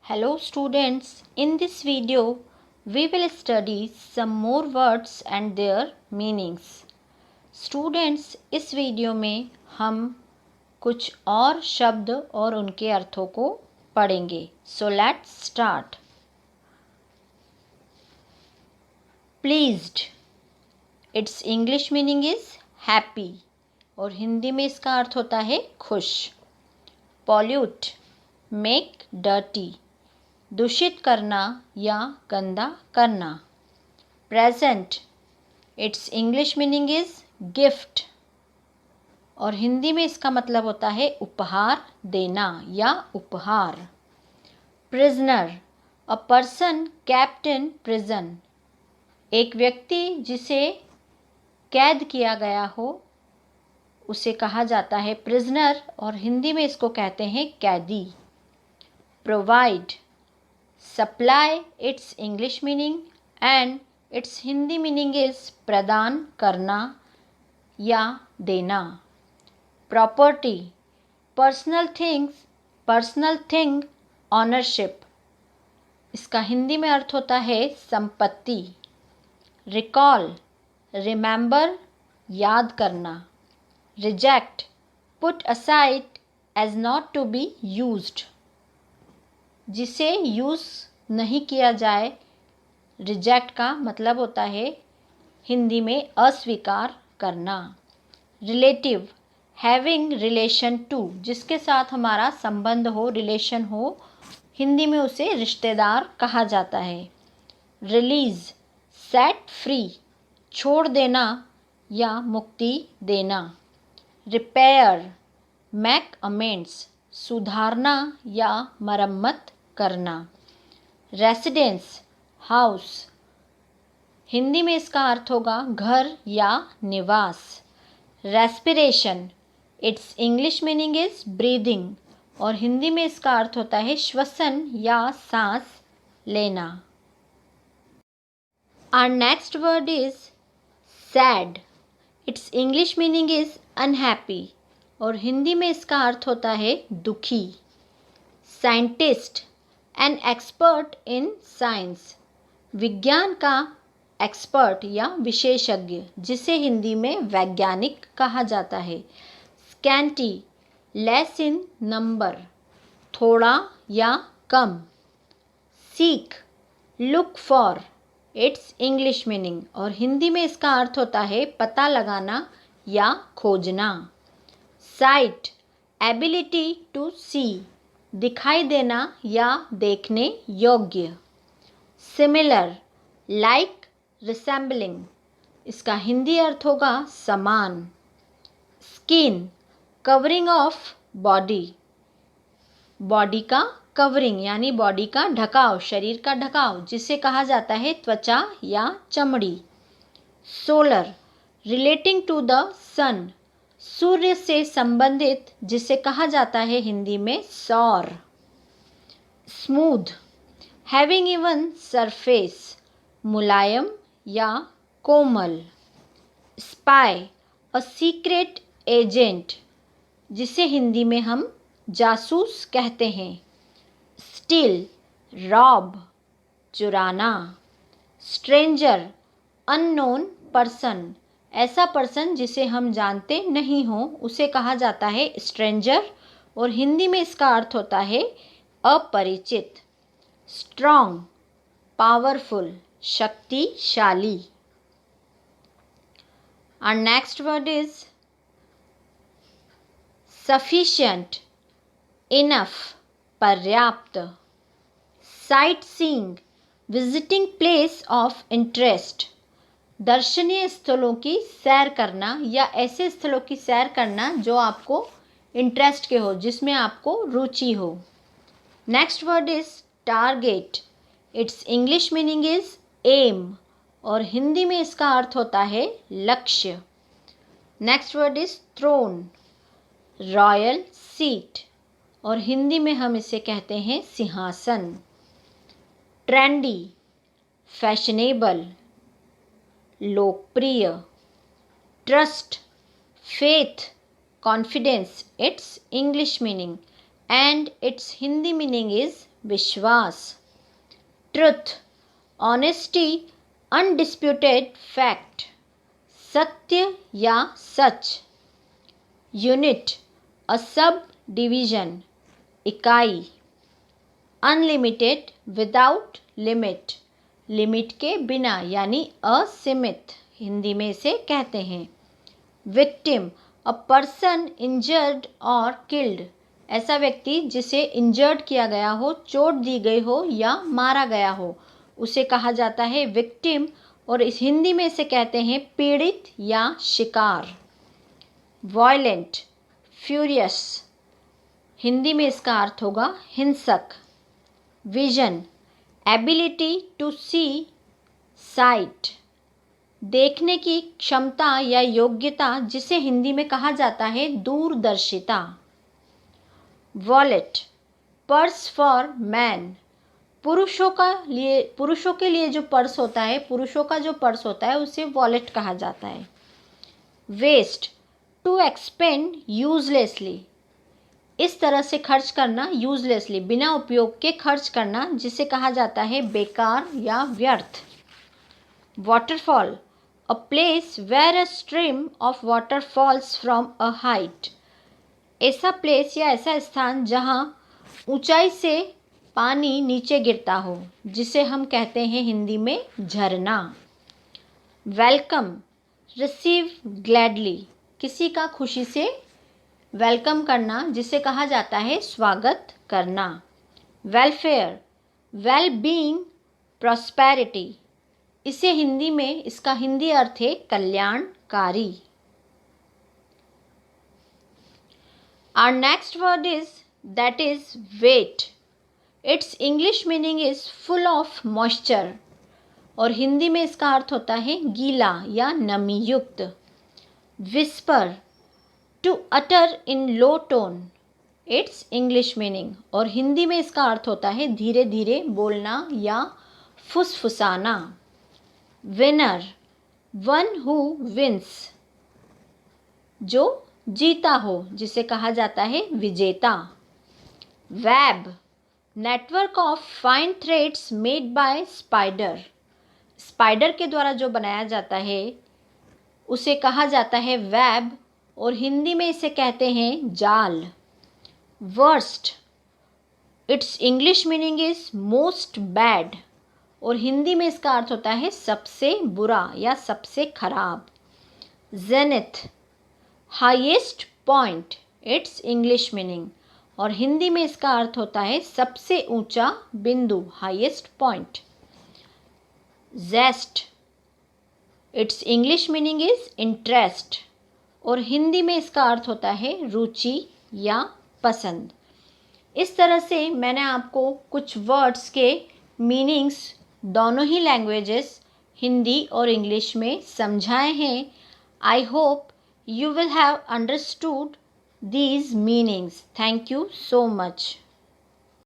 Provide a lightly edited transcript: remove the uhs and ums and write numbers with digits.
Hello students, in this video we will study some more words and their meanings. Students, इस video में हम कुछ और शब्द और उनके अर्थों को पढ़ेंगे. So let's start. Pleased, its English meaning is happy और हिंदी में इसका अर्थ होता है खुश. Pollute, make dirty, दूषित करना या गंदा करना. Present, it's English meaning is gift और हिंदी में इसका मतलब होता है उपहार देना या उपहार. Prisoner, a person kept in prison, एक व्यक्ति जिसे कैद किया गया हो उसे कहा जाता है प्रिजनर और हिंदी में इसको कहते हैं कैदी. Provide, supply it's English meaning and it's Hindi meaning is प्रदान करना या देना. प्रॉपर्टी, पर्सनल थिंग ऑनरशिप, इसका हिंदी में अर्थ होता है संपत्ति. रिकॉल, रिमेंबर याद करना. Reject, put aside as not to be used, जिसे यूज़ नहीं किया जाए. रिजेक्ट का मतलब होता है हिंदी में अस्वीकार करना. रिलेटिव, हैविंग रिलेशन टू, जिसके साथ हमारा संबंध हो, रिलेशन हो, हिंदी में उसे रिश्तेदार कहा जाता है. रिलीज़, सेट फ्री, छोड़ देना या मुक्ति देना. रिपेयर, मेक अमेंड्स, सुधारना या मरम्मत करना. रेसिडेंस, हाउस, हिंदी में इसका अर्थ होगा घर या निवास. Respiration, it's English meaning is breathing और हिंदी में इसका अर्थ होता है श्वसन या सांस लेना. Our next word is sad. Its English meaning is unhappy और हिंदी में इसका अर्थ होता है दुखी. Scientist, an expert in science, विज्ञान का एक्सपर्ट या विशेषज्ञ, जिसे हिंदी में वैज्ञानिक कहा जाता है. स्कैंटी, लेस इन नंबर, थोड़ा या कम. Seek, look for, it's English meaning और हिंदी में इसका अर्थ होता है पता लगाना या खोजना. साइट, एबिलिटी टू सी, दिखाई देना या देखने योग्य. सिमिलर, लाइक, रिसेंबलिंग, इसका हिंदी अर्थ होगा समान. Skin, covering of body, body का कवरिंग यानी बॉडी का ढकाव, शरीर का ढकाव, जिसे कहा जाता है त्वचा या चमड़ी. सोलर, रिलेटिंग टू द सन, सूर्य से संबंधित, जिसे कहा जाता है हिंदी में सौर. स्मूथ, हैविंग इवन सरफेस, मुलायम या कोमल. स्पाई, अ सीक्रेट एजेंट, जिसे हिंदी में हम जासूस कहते हैं. स्टील, रॉब, चुराना. स्ट्रेंजर, अननोन पर्सन, ऐसा पर्सन जिसे हम जानते नहीं हो उसे कहा जाता है स्ट्रेंजर और हिंदी में इसका अर्थ होता है अपरिचित. स्ट्रॉन्ग, पावरफुल, शक्तिशाली. Our next word is sufficient, enough, पर्याप्त. Sightseeing, visiting place of interest, दर्शनीय स्थलों की सैर करना या ऐसे स्थलों की सैर करना जो आपको इंटरेस्ट के हो, जिसमें आपको रुचि हो. Next word is target. It's English meaning is aim और हिंदी में इसका अर्थ होता है लक्ष्य. Next word is throne, royal seat और हिंदी में हम इसे कहते हैं सिंहासन. ट्रेंडी, फैशनेबल, लोकप्रिय. Trust, faith, confidence, it's English meaning and it's Hindi meaning is विश्वास। ट्रुथ, ऑनेस्टी, अनडिस्प्यूटेड फैक्ट, सत्य या सच। यूनिट, अ सब डिवीजन, इकाई। अनलिमिटेड, विदाउट लिमिट, लिमिट के बिना यानी असीमित, हिंदी में इसे कहते हैं। विक्टिम, अ पर्सन इंजर्ड और किल्ड, ऐसा व्यक्ति जिसे इंजर्ड किया गया हो, चोट दी गई हो या मारा गया हो, उसे कहा जाता है विक्टिम, और इस हिंदी में इसे कहते हैं पीड़ित या शिकार। वायलेंट, फ्यूरियस, हिंदी में इसका अर्थ होगा हिंसक। Vision, ability to see, sight, देखने की क्षमता या योग्यता, जिसे हिंदी में कहा जाता है दूरदर्शिता। वॉलेट, पर्स फॉर मैन, पुरुषों के लिए जो पर्स होता है, पुरुषों का जो पर्स होता है उसे वॉलेट कहा जाता है। वेस्ट, टू एक्सपेंड यूजलेसली, इस तरह से खर्च करना, यूजलेसली, बिना उपयोग के खर्च करना, जिसे कहा जाता है बेकार या व्यर्थ। Waterfall, a place where a stream of water falls from a height, ऐसा प्लेस या ऐसा स्थान जहाँ ऊंचाई से पानी नीचे गिरता हो, जिसे हम कहते हैं हिंदी में झरना। वेलकम, रिसीव ग्लैडली, किसी का खुशी से वेलकम करना, जिसे कहा जाता है स्वागत करना। वेलफेयर, वेल बीइंग, प्रॉस्पेरिटी, इसे हिंदी में इसका हिंदी अर्थ है कल्याणकारी। Our next word is wait. Its English meaning is full of moisture, और हिंदी में इसका अर्थ होता है गीला या नमी युक्त। Whisper, to utter in low tone. Its English meaning, और हिंदी में इसका अर्थ होता है धीरे धीरे बोलना या फुसफुसाना। Winner, one who wins, जो जीता हो, जिसे कहा जाता है विजेता। Web, network of fine threads made by spider, spider के द्वारा जो बनाया जाता है उसे कहा जाता है वेब, और हिंदी में इसे कहते हैं जाल। Worst, it's English meaning is most bad, और हिंदी में इसका अर्थ होता है सबसे बुरा या सबसे खराब। Zenith, highest point, it's English meaning, और हिंदी में इसका अर्थ होता है सबसे ऊंचा बिंदु, highest point. Zest, it's English meaning is interest, और हिंदी में इसका अर्थ होता है रुचि या पसंद। इस तरह से मैंने आपको कुछ वर्ड्स के मीनिंग्स दोनों ही लैंग्वेजेस, हिंदी और इंग्लिश में समझाए हैं। I hope you will have understood these meanings. Thank you so much.